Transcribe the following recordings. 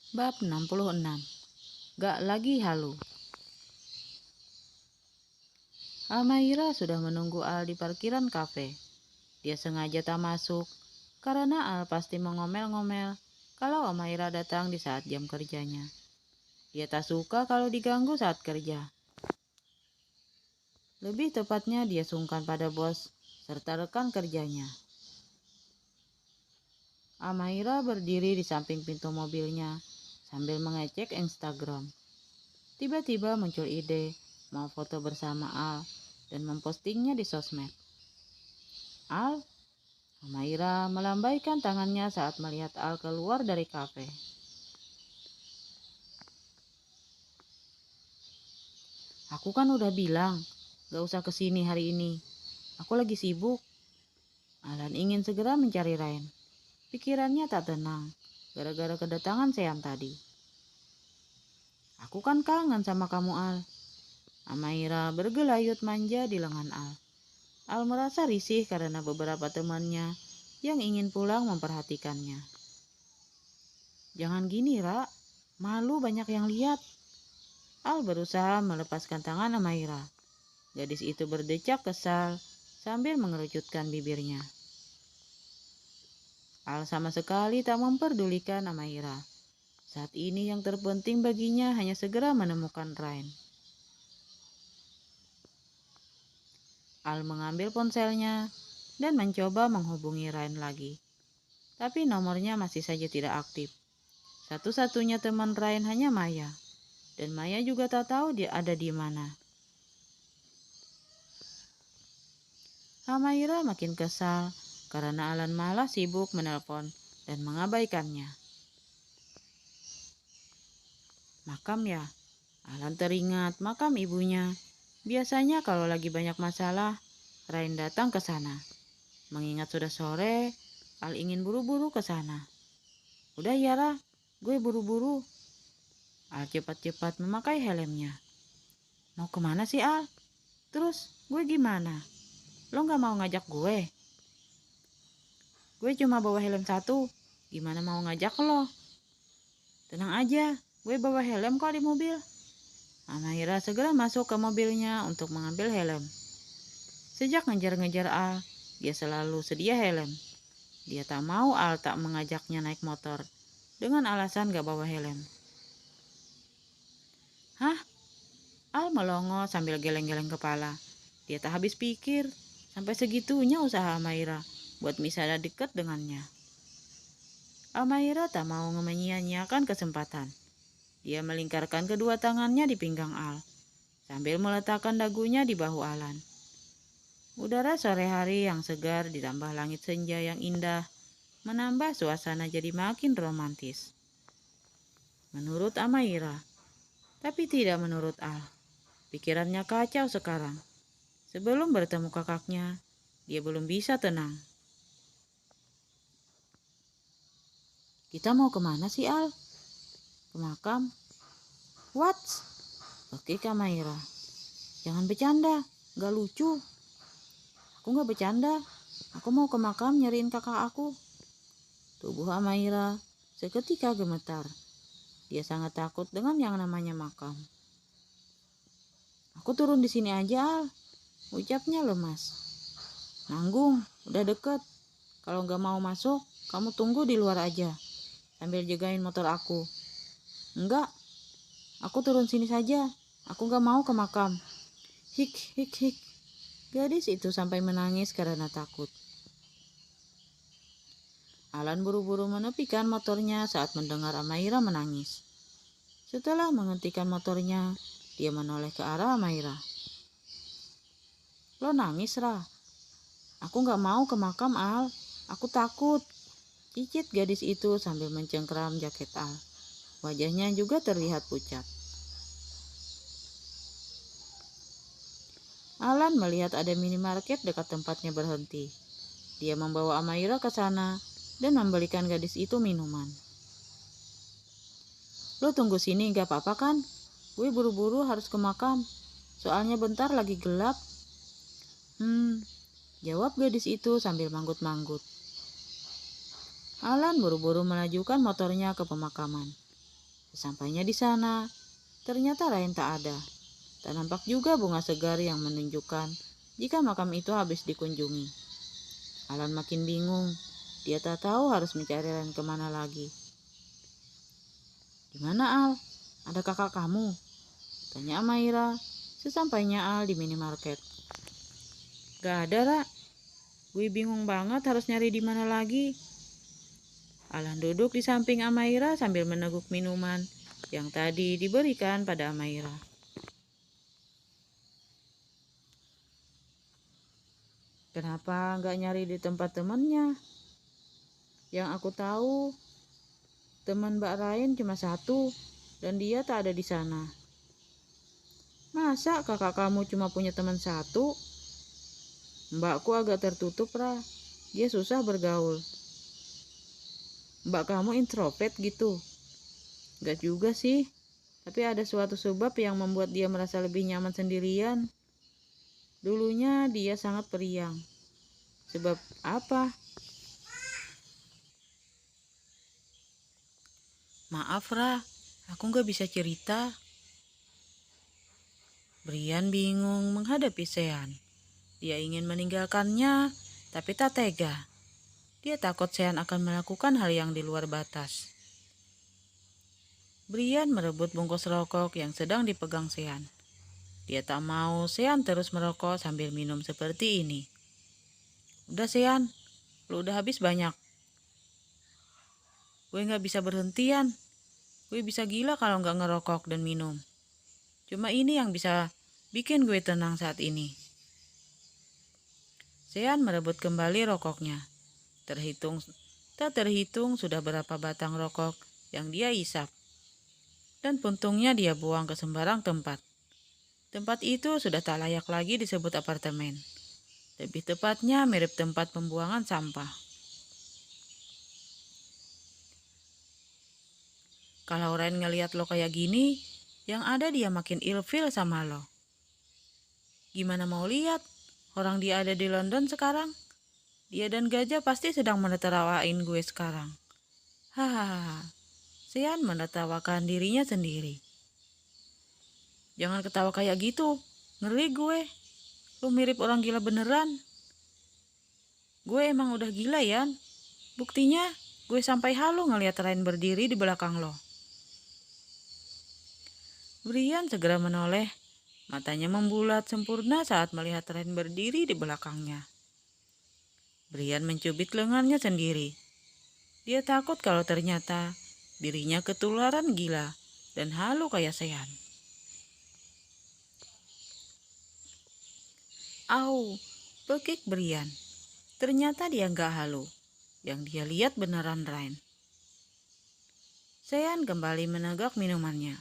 Bab 66. Gak lagi halu. Almaira sudah menunggu Al di parkiran kafe. Dia sengaja tak masuk, karena Al pasti mengomel-ngomel kalau Almaira datang di saat jam kerjanya. Dia tak suka kalau diganggu saat kerja. Lebih tepatnya dia sungkan pada bos serta rekan kerjanya. Almaira berdiri di samping pintu mobilnya sambil mengecek Instagram. Tiba-tiba muncul ide mau foto bersama Al dan mempostingnya di sosmed. Al, Almaira melambaikan tangannya saat melihat Al keluar dari kafe. Aku kan udah bilang, gak usah kesini hari ini. Aku lagi sibuk. Alan ingin segera mencari Rain. Pikirannya tak tenang, gara-gara kedatangan Sean tadi. Aku kan kangen sama kamu, Al. Almaira bergelayut manja di lengan Al. Al merasa risih karena beberapa temannya yang ingin pulang memperhatikannya. Jangan gini, Ra. Malu banyak yang lihat. Al berusaha melepaskan tangan Almaira. Gadis itu berdecak kesal sambil mengerucutkan bibirnya. Al sama sekali tak memperdulikan Almaira. Saat ini yang terpenting baginya hanya segera menemukan Rain. Al mengambil ponselnya dan mencoba menghubungi Rain lagi. Tapi nomornya masih saja tidak aktif. Satu-satunya teman Rain hanya Maya. Dan Maya juga tak tahu dia ada di mana. Almaira makin kesal karena Alan malah sibuk menelpon dan mengabaikannya. Makam ya? Alan teringat makam ibunya. Biasanya kalau lagi banyak masalah, Rain datang ke sana. Mengingat sudah sore, Al ingin buru-buru ke sana. Udah Yara, gue buru-buru. Al cepat-cepat memakai helmnya. Mau kemana sih Al? Terus gue gimana? Lo gak mau ngajak gue? Gue cuma bawa helm satu. Gimana mau ngajak lo? Tenang aja, gue bawa helm kok di mobil. Almaira segera masuk ke mobilnya untuk mengambil helm. Sejak ngejar-ngejar Al, dia selalu sedia helm. Dia tak mau Al tak mengajaknya naik motor dengan alasan gak bawa helm. Hah? Al melongo sambil geleng-geleng kepala. Dia tak habis pikir, sampai segitunya usaha Almaira buat bisa ada dekat dengannya. Almaira tak mau menyia-nyiakan kesempatan. Dia melingkarkan kedua tangannya di pinggang Al, sambil meletakkan dagunya di bahu Alan. Udara sore hari yang segar ditambah langit senja yang indah, menambah suasana jadi makin romantis. Menurut Almaira, tapi tidak menurut Al. Pikirannya kacau sekarang. Sebelum bertemu kakaknya, dia belum bisa tenang. Kita mau kemana sih Al? Ke makam? What? Oke Almaira. Jangan bercanda, gak lucu. Aku gak bercanda. Aku mau ke makam nyariin kakak aku. Tubuh Almaira seketika gemetar. Dia sangat takut dengan yang namanya makam. Aku turun di sini aja, Al. Ucapnya lemas. Nanggung, udah deket. Kalau gak mau masuk, kamu tunggu di luar aja. Sambil jagain motor aku. Enggak, aku turun sini saja. Aku gak mau ke makam. Hik, hik, hik. Gadis itu sampai menangis karena takut. Alan buru-buru menepikan motornya saat mendengar Almaira menangis. Setelah menghentikan motornya, dia menoleh ke arah Almaira. Lo nangis, Ra? Aku gak mau ke makam, Al. Aku takut. Cicit gadis itu sambil mencengkeram jaket Al. Wajahnya juga terlihat pucat. Alan melihat ada minimarket dekat tempatnya berhenti. Dia membawa Almaira ke sana dan membelikan gadis itu minuman. Lo tunggu sini gak apa-apa kan? Gue buru-buru harus ke makam. Soalnya bentar lagi gelap. Jawab gadis itu sambil manggut-manggut. Alan buru-buru melajukan motornya ke pemakaman. Sesampainya di sana, ternyata Ryan tak ada. Tak nampak juga bunga segar yang menunjukkan jika makam itu habis dikunjungi. Alan makin bingung. Dia tak tahu harus mencari Ryan kemana lagi. "Di mana, Al? Ada kakak kamu?" tanya Amaira sesampainya Al di minimarket. "Gak ada, Ra. Gue bingung banget harus nyari di mana lagi." Alan duduk di samping Amaira sambil meneguk minuman yang tadi diberikan pada Amaira. "Kenapa nggak nyari di tempat temannya? Yang aku tahu, teman Mbak Ryan cuma satu, dan dia tak ada di sana." "Masa kakak kamu cuma punya teman satu?" "Mbakku agak tertutup, Ra. Dia susah bergaul." "Mbak kamu introvert gitu?" "Gak juga sih, tapi ada suatu sebab yang membuat dia merasa lebih nyaman sendirian. Dulunya dia sangat periang." "Sebab apa?" "Maaf, Ra, aku gak bisa cerita." Brian bingung menghadapi Sean. Dia ingin meninggalkannya, tapi tak tega. Dia takut Sean akan melakukan hal yang di luar batas. Brian merebut bungkus rokok yang sedang dipegang Sean. Dia tak mau Sean terus merokok sambil minum seperti ini. "Udah Sean, lu udah habis banyak." "Gue gak bisa berhentian. Gue bisa gila kalau gak ngerokok dan minum. Cuma ini yang bisa bikin gue tenang saat ini." Sean merebut kembali rokoknya. Tak terhitung sudah berapa batang rokok yang dia isap. Dan puntungnya dia buang ke sembarang tempat. Tempat itu sudah tak layak lagi disebut apartemen. Lebih tepatnya mirip tempat pembuangan sampah. Kalau Ryan ngeliat lo kayak gini, yang ada dia makin ilfil sama lo. Gimana mau lihat? Orang dia ada di London sekarang. Dia dan Gajah pasti sedang menertawain gue sekarang. Hahaha. Sean menertawakan dirinya sendiri. "Jangan ketawa kayak gitu. Ngeri gue. Lo mirip orang gila beneran." "Gue emang udah gila ya. Buktinya gue sampai halu ngeliat Ryan berdiri di belakang lo." Brian segera menoleh. Matanya membulat sempurna saat melihat Ryan berdiri di belakangnya. Brian mencubit lengannya sendiri. Dia takut kalau ternyata dirinya ketularan gila dan halu kayak Sean. "Au," bekik Brian. Ternyata dia nggak halu. Yang dia lihat beneran Ryan. Sean kembali menegak minumannya.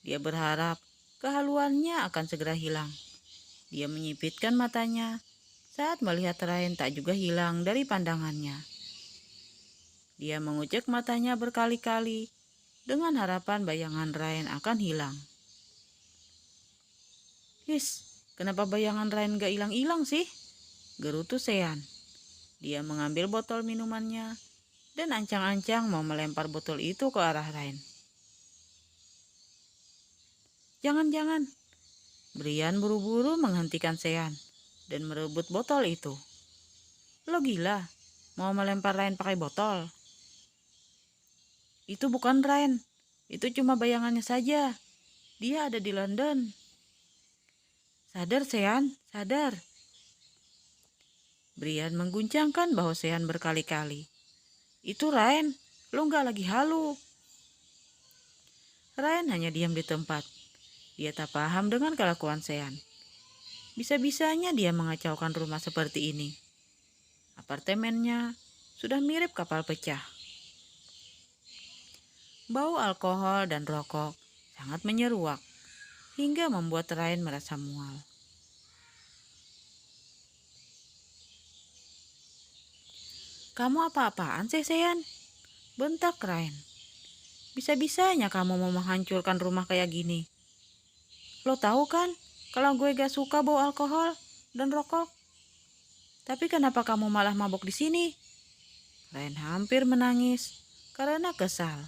Dia berharap kehaluannya akan segera hilang. Dia menyipitkan matanya saat melihat Ryan tak juga hilang dari pandangannya. Dia mengucek matanya berkali-kali dengan harapan bayangan Ryan akan hilang. "His, kenapa bayangan Ryan gak hilang-hilang sih?" gerutu Sean. Dia mengambil botol minumannya dan ancang-ancang mau melempar botol itu ke arah Ryan. "Jangan-jangan." Brian buru-buru menghentikan Sean dan merebut botol itu. "Lo gila? Mau melempar Ryan pakai botol?" "Itu bukan Ryan. Itu cuma bayangannya saja. Dia ada di London." "Sadar, Sean, sadar." Brian mengguncangkan bahu Sean berkali-kali. "Itu Ryan, lo gak lagi halu." Ryan hanya diam di tempat. Dia tak paham dengan kelakuan Sean. Bisa-bisanya dia mengacaukan rumah seperti ini. Apartemennya sudah mirip kapal pecah. Bau alkohol dan rokok sangat menyeruak hingga membuat Ryan merasa mual. "Kamu apa-apaan sih, Sean?" bentak Ryan. "Bisa-bisanya kamu mau menghancurkan rumah kayak gini. Lo tahu kan kalau gue gak suka bau alkohol dan rokok? Tapi kenapa kamu malah mabok di sini?" Ryan hampir menangis karena kesal.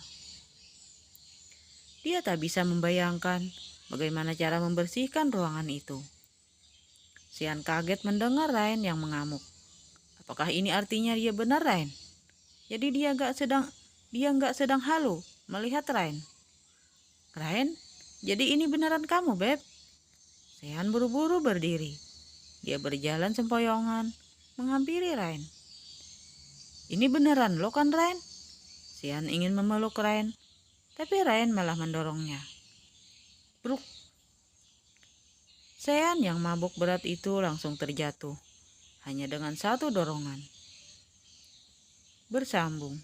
Dia tak bisa membayangkan bagaimana cara membersihkan ruangan itu. Sian kaget mendengar Ryan yang mengamuk. Apakah ini artinya dia benar, Ryan? Jadi dia nggak sedang halu melihat Ryan. Ryan, jadi ini beneran kamu, Beb? Sian buru-buru berdiri. Dia berjalan sempoyongan, menghampiri Ryan. Ini beneran lo kan, Ryan? Sian ingin memeluk Ryan, tapi Ryan malah mendorongnya. Bruk. Sian yang mabuk berat itu langsung terjatuh, hanya dengan satu dorongan. Bersambung.